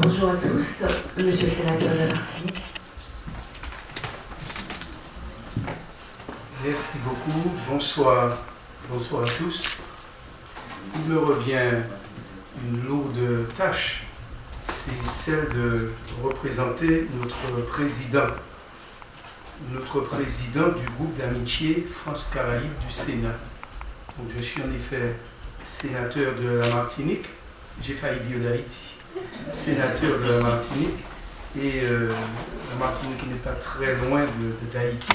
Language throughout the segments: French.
Bonjour à tous, monsieur le sénateur de la Martinique. Merci beaucoup, bonsoir à tous. Il me revient une lourde tâche, c'est celle de représenter notre président du groupe d'amitié France-Caraïbes du Sénat. Donc, je suis en effet sénateur de la Martinique, j'ai failli dire d'Haïti, sénateur de la Martinique, et la Martinique n'est pas très loin d'Haïti,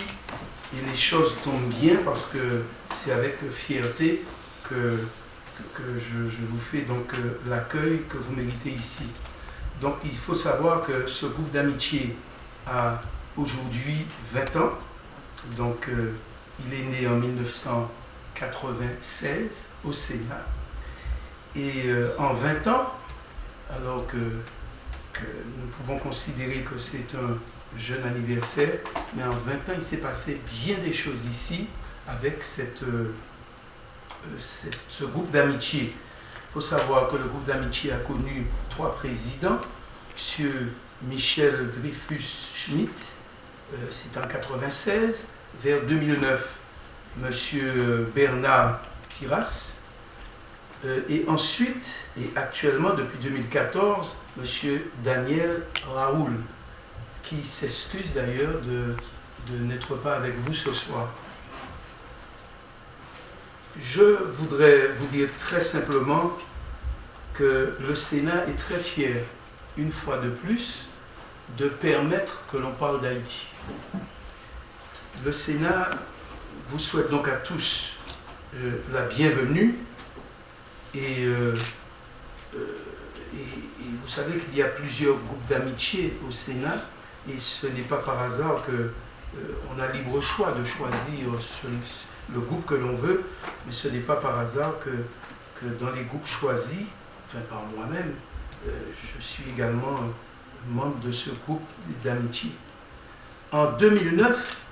et les choses tombent bien parce que c'est avec fierté que je vous fais donc l'accueil que vous méritez ici. Donc il faut savoir que ce groupe d'amitié a aujourd'hui 20 ans, donc il est né en 1996 au Sénat, et en 20 ans, alors que nous pouvons considérer que c'est un jeune anniversaire, mais en 20 ans il s'est passé bien des choses ici avec ce groupe d'amitié. Il faut savoir que le groupe d'amitié a connu 3 présidents. M. Michel Dreyfus-Schmidt, c'était en 1996. Vers 2009, M. Bernard Kiras. Et ensuite, et actuellement depuis 2014, M. Daniel Raoul, qui s'excuse d'ailleurs de n'être pas avec vous ce soir. Je voudrais vous dire très simplement que le Sénat est très fier, une fois de plus, de permettre que l'on parle d'Haïti. Le Sénat vous souhaite donc à tous la bienvenue et vous savez qu'il y a plusieurs groupes d'amitié au Sénat et ce n'est pas par hasard qu'on a libre choix de choisir le groupe que l'on veut, mais ce n'est pas par hasard que dans les groupes choisis, enfin par moi-même, je suis également membre de ce groupe d'amitié. En 2009,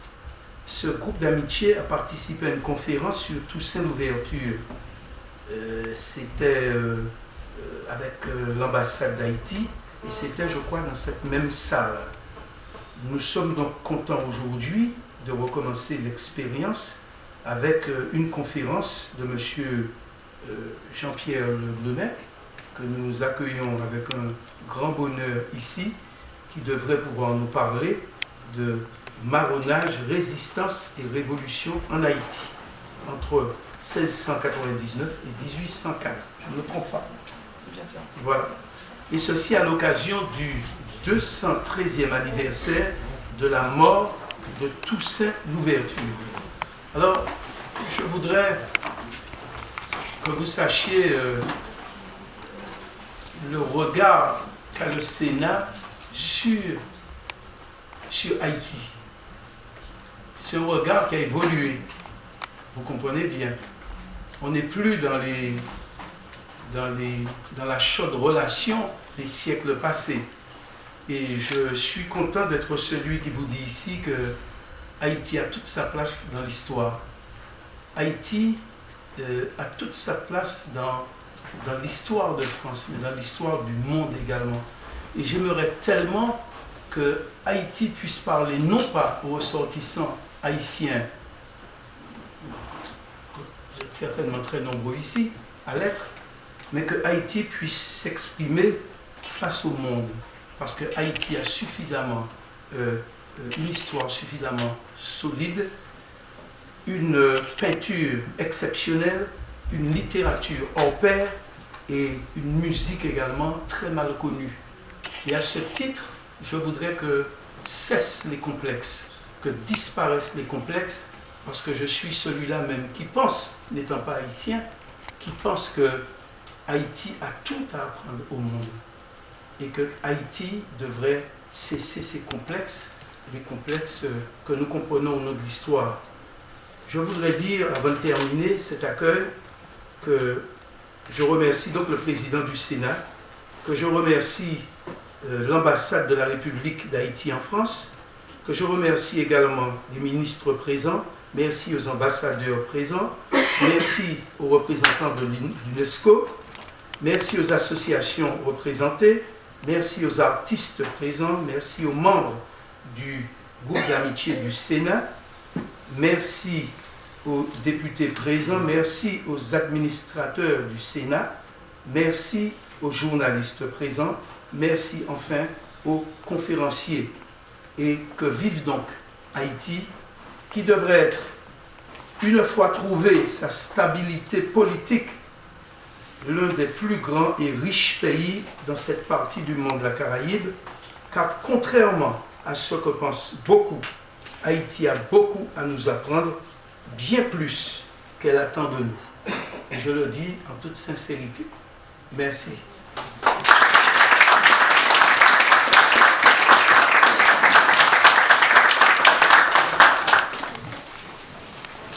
ce groupe d'amitié a participé à une conférence sur Toussaint Louverture. C'était avec l'ambassade d'Haïti et c'était, je crois, dans cette même salle. Nous sommes donc contents aujourd'hui de recommencer l'expérience avec une conférence de M. Jean-Pierre Leblemec, que nous accueillons avec un grand bonheur ici, qui devrait pouvoir nous parler de marronnage, résistance et révolution en Haïti, entre 1699 et 1804. Je ne me trompe pas. C'est bien ça. Voilà. Et ceci à l'occasion du 213e anniversaire de la mort de Toussaint Louverture. Alors, je voudrais que vous sachiez le regard qu'a le Sénat sur Haïti. C'est un regard qui a évolué. Vous comprenez bien. On n'est plus dans la chaude relation des siècles passés. Et je suis content d'être celui qui vous dit ici que Haïti a toute sa place dans l'histoire. Haïti a toute sa place dans l'histoire de France, mais dans l'histoire du monde également. Et j'aimerais tellement que Haïti puisse parler non pas aux ressortissants haïtiens, vous êtes certainement très nombreux ici à l'être, mais que Haïti puisse s'exprimer face au monde. Parce que Haïti a suffisamment, une histoire suffisamment solide, une peinture exceptionnelle, une littérature hors pair et une musique également très mal connue. Et à ce titre, je voudrais que cessent les complexes, que disparaissent les complexes, parce que je suis celui-là même qui pense, n'étant pas haïtien, qui pense que Haïti a tout à apprendre au monde et que Haïti devrait cesser ces complexes, les complexes que nous comprenons au nom de l'histoire. Je voudrais dire, avant de terminer cet accueil, que je remercie donc le président du Sénat, que je remercie l'ambassade de la République d'Haïti en France, que je remercie également les ministres présents, merci aux ambassadeurs présents, merci aux représentants de l'UNESCO, merci aux associations représentées, merci aux artistes présents, merci aux membres du groupe d'amitié du Sénat, merci aux députés présents, merci aux administrateurs du Sénat, merci aux journalistes présents, merci enfin aux conférenciers. Et que vive donc Haïti, qui devrait être, une fois trouvé sa stabilité politique, l'un des plus grands et riches pays dans cette partie du monde, la Caraïbe, car contrairement à ce que pensent beaucoup, Haïti a beaucoup à nous apprendre, bien plus qu'elle attend de nous. Et je le dis en toute sincérité. Merci.